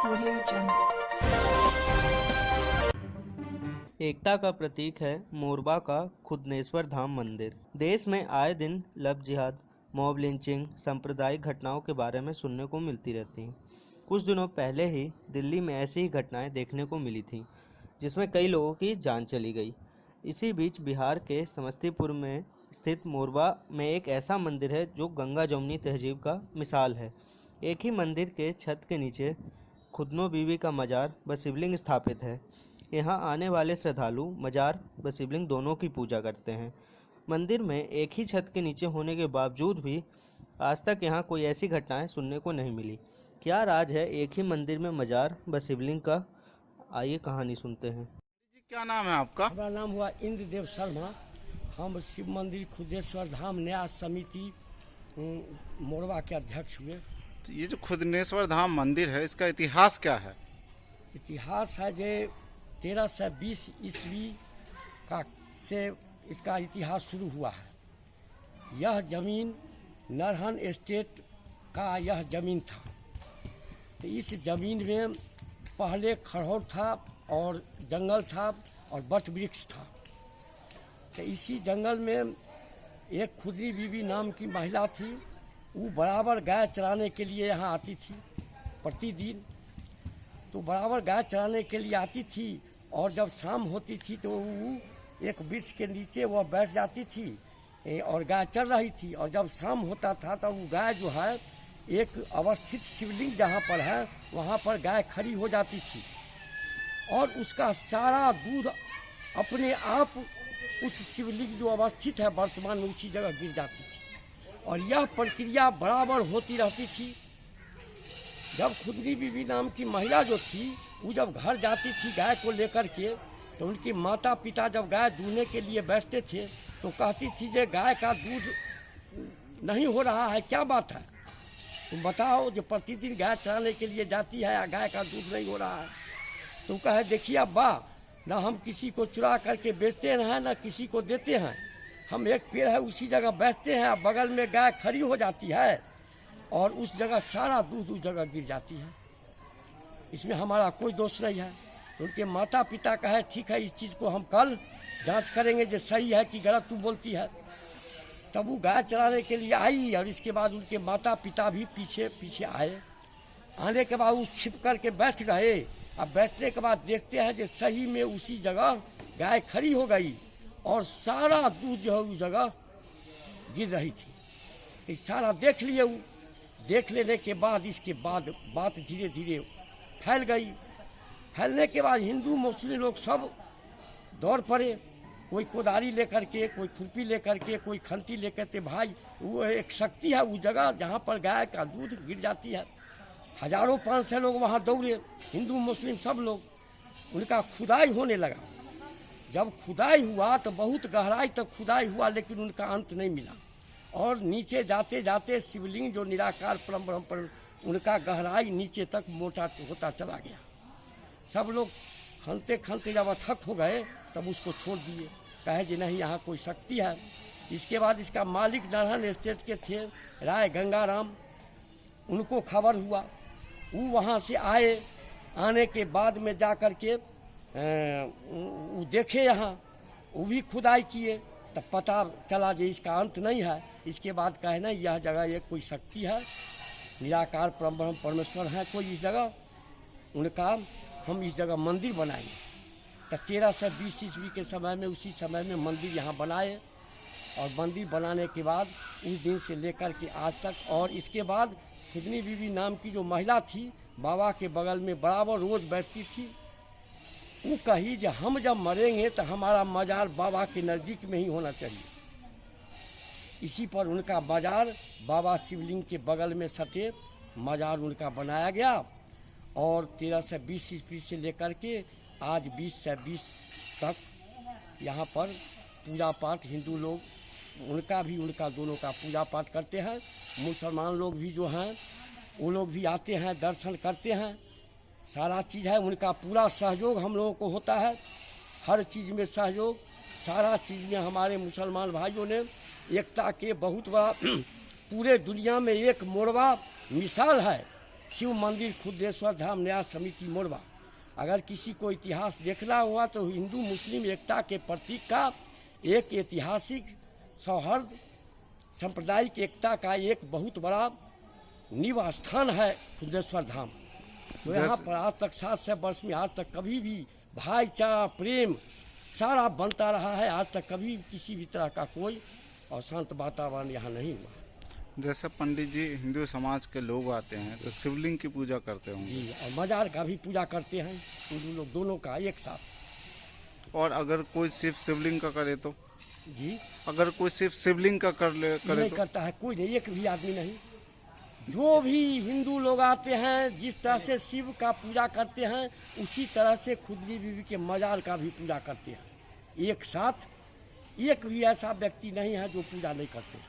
Audio Jungle। एकता का प्रतीक है मोरबा का खुदनेश्वर धाम मंदिर। देश में आए दिन लव जिहाद, मॉब लिंचिंग, सांप्रदायिक घटनाओं के बारे में सुनने को मिलती रहती हैं। कुछ दिनों पहले ही दिल्ली में ऐसी ही घटनाएं देखने को मिली थीं, जिसमें कई लोगों की जान चली गई। इसी बीच बिहार के समस्तीपुर में स्थित मोरबा में एक ऐसा मंदिर है जो गंगा जमुनी तहजीब का मिसाल है। एक ही मंदिर के छत के नीचे खुदनो बीवी का मजार व शिवलिंग स्थापित है। यहाँ आने वाले श्रद्धालु मजार व शिवलिंग दोनों की पूजा करते हैं। मंदिर में एक ही छत के नीचे होने के बावजूद भी आज तक यहाँ कोई ऐसी घटनाएं सुनने को नहीं मिली। क्या राज है एक ही मंदिर में मजार व शिवलिंग का? आइए कहानी सुनते हैं। जी, क्या नाम है आपका? हमारा नाम हुआ इंद्रदेव शर्मा। हम शिव मंदिर खुदेश्वर धाम न्यास समिति मोरबा के अध्यक्ष हुए। तो ये जो खुदनेश्वर धाम मंदिर है, इसका इतिहास क्या है? इतिहास है जो 1320 ईस्वी का से इसका इतिहास शुरू हुआ है। यह जमीन नरहन एस्टेट का यह जमीन था। तो इस जमीन में पहले खड़हौर था और जंगल था और बट वृक्ष था। तो इसी जंगल में एक खुदरी बीबी नाम की महिला थी। वो बराबर गाय चराने के लिए यहाँ आती थी प्रतिदिन। तो बराबर गाय चराने के लिए आती थी और जब शाम होती थी तो वो एक वृक्ष के नीचे वह बैठ जाती थी और गाय चल रही थी। और जब शाम होता था तो वो गाय जो है एक अवस्थित शिवलिंग जहाँ पर है वहाँ पर गाय खड़ी हो जाती थी और उसका सारा दूध अपने आप उस शिवलिंग जो अवस्थित है वर्तमान में उसी जगह गिर जाती थी। और यह प्रक्रिया बराबर होती रहती थी। जब खुदरी बीबी नाम की महिला जो थी वो जब घर जाती थी गाय को लेकर के, तो उनके माता पिता जब गाय दूहने के लिए बैठते थे तो कहती थी जे गाय का दूध नहीं हो रहा है, क्या बात है, तुम बताओ। जो प्रतिदिन गाय चराने के लिए जाती है या गाय का दूध नहीं हो रहा है। तो कहे देखिए अब्बा, ना हम किसी को चुरा करके बेचते हैं ना किसी को देते हैं। हम एक पेड़ है उसी जगह बैठते हैं, बगल में गाय खड़ी हो जाती है और उस जगह सारा दूध उस जगह गिर जाती है। इसमें हमारा कोई दोष नहीं है। तो उनके माता पिता कहे ठीक है, इस चीज़ को हम कल जांच करेंगे जो सही है कि गलत तू बोलती है। तब वो गाय चराने के लिए आई और इसके बाद उनके माता पिता भी पीछे पीछे आए। आने के बाद वो छिप कर के बैठ गए। अब बैठने के बाद देखते हैं जो सही में उसी जगह गाय खड़ी हो गई और सारा दूध जो है उस जगह गिर रही थी। ये सारा देख लिए। वो देख लेने के बाद इसके बाद बात धीरे धीरे फैल गई। फैलने के बाद हिंदू मुस्लिम लोग सब दौड़ पड़े। कोई कोदारी लेकर के, कोई खुरपी लेकर के, कोई खंती लेकर के। भाई वो एक शक्ति है उस जगह जहाँ पर गाय का दूध गिर जाती है। हजारों 500 लोग वहाँ दौड़े, हिंदू मुस्लिम सब लोग। उनका खुदाई होने लगा। जब खुदाई हुआ तो बहुत गहराई तक खुदाई हुआ लेकिन उनका अंत नहीं मिला। और नीचे जाते जाते शिवलिंग जो निराकार परम ब्रह्म पर उनका गहराई नीचे तक मोटा होता चला गया। सब लोग खनते खनते जब अथक हो गए तब उसको छोड़ दिए। कहे जी नहीं, यहाँ कोई शक्ति है। इसके बाद इसका मालिक नरहन एस्टेट के थे राय गंगाराम। उनको खबर हुआ, वो वहाँ से आए। आने के बाद में जा कर के वो देखे यहाँ, वो भी खुदाई किए। तब पता चला जो इसका अंत नहीं है। इसके बाद कहे ना यह जगह एक कोई शक्ति है, निराकार ब्रह्म परमेश्वर है कोई इस जगह। उनका हम इस जगह मंदिर बनाएंगे। तो 1320 ईस्वी के समय में उसी समय में मंदिर यहाँ बनाए। और मंदिर बनाने के बाद उस दिन से लेकर के आज तक। और इसके बाद खुदनी बीबी नाम की जो महिला थी बाबा के बगल में बराबर रोज बैठती थी। वो कही कि हम जब मरेंगे तो हमारा मजार बाबा के नज़दीक में ही होना चाहिए। इसी पर उनका मजार बाबा शिवलिंग के बगल में सटे मजार उनका बनाया गया। और 1320 ईस्वी से लेकर के आज 2020 तक यहाँ पर पूजा पाठ हिंदू लोग उनका भी उनका दोनों का पूजा पाठ करते हैं। मुसलमान लोग भी जो हैं वो लोग भी आते हैं, दर्शन करते हैं। सारा चीज़ है उनका पूरा सहयोग हम लोगों को होता है। हर चीज़ में सहयोग, सारा चीज़ में हमारे मुसलमान भाइयों ने एकता के बहुत बड़ा पूरे दुनिया में एक मोरबा मिसाल है शिव मंदिर खुदेश्वर धाम न्यास समिति मोरबा। अगर किसी को इतिहास देखना हुआ तो हिंदू मुस्लिम एकता के प्रतीक का एक ऐतिहासिक सौहार्द सांप्रदायिक एकता का एक बहुत बड़ा निवास स्थान है खुदेश्वर धाम। तो यहाँ पर आज तक 700 वर्ष में आज तक कभी भी भाईचारा प्रेम सारा बनता रहा है। आज तक कभी किसी भी तरह का कोई अशांत वातावरण यहाँ नहीं हुआ। जैसे पंडित जी हिंदू समाज के लोग आते हैं तो शिवलिंग की पूजा करते होंगे जी, और मजार का भी पूजा करते हैं हिंदू लोग दोनों का एक साथ। और अगर कोई सिर्फ शिवलिंग का करे तो जी, अगर कोई सिर्फ शिवलिंग का करे नहीं तो करता है कोई नहीं, एक भी आदमी नहीं। जो भी हिंदू लोग आते हैं जिस तरह से शिव का पूजा करते हैं उसी तरह से खुदली बीवी के मजार का भी पूजा करते हैं एक साथ। एक भी ऐसा व्यक्ति नहीं है जो पूजा नहीं करते।